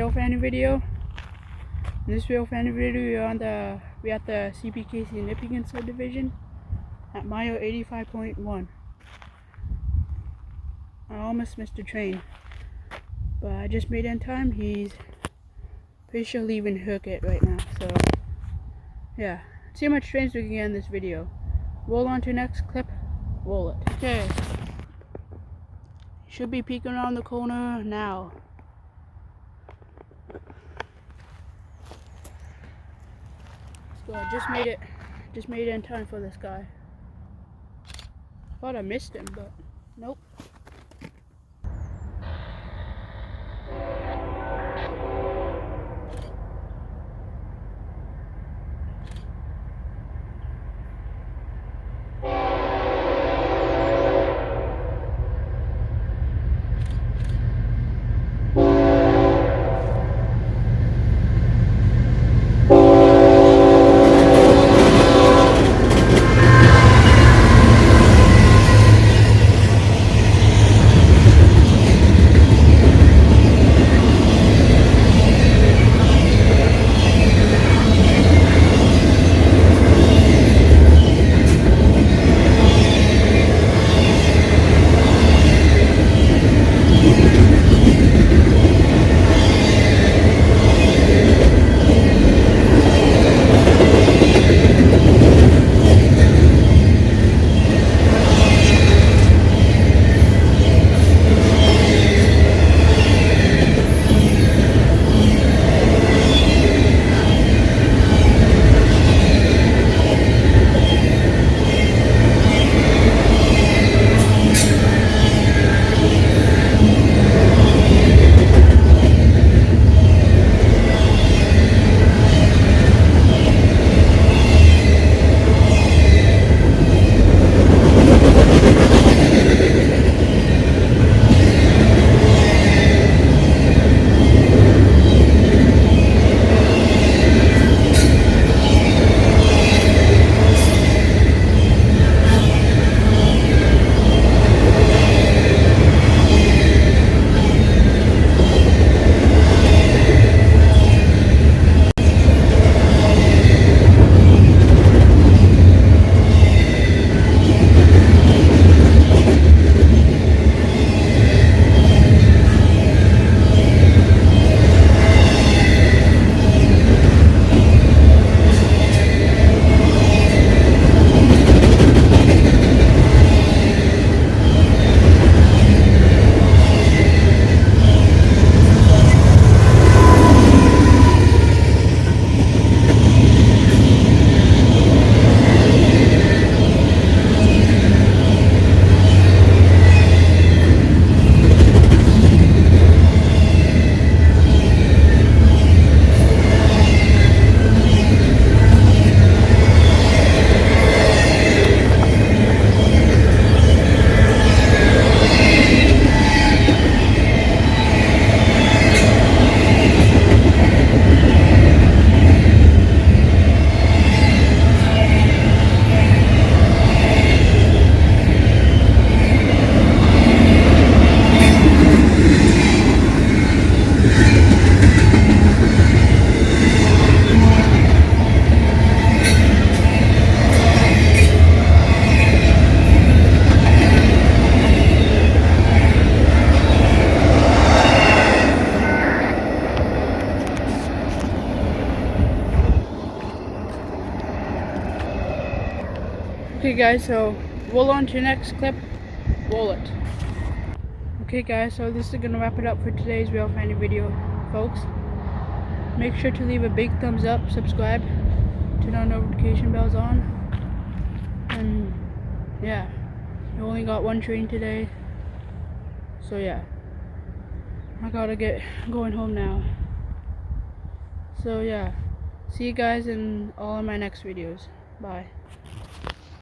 Railfanning video. In this Railfanning video, we're at the CPKC Nipigon subdivision at mile 85.1. I almost missed the train, but I just made it in time. He's pretty sure leaving Hookit right now, so yeah. See how much trains we can get in this video. Roll on to next clip. Roll it. Okay. Should be peeking around the corner now. So I just made it in time for this guy. Thought I missed him, but nope. Okay guys, so roll on to the next clip. Roll it. Okay guys, so this is gonna wrap it up for today's Railfanning video, folks. Make sure to leave a big thumbs up, subscribe, turn on notification bells on, and yeah, we only got one train today, so yeah, I gotta get going home now. So yeah, see you guys in all of my next videos. Bye.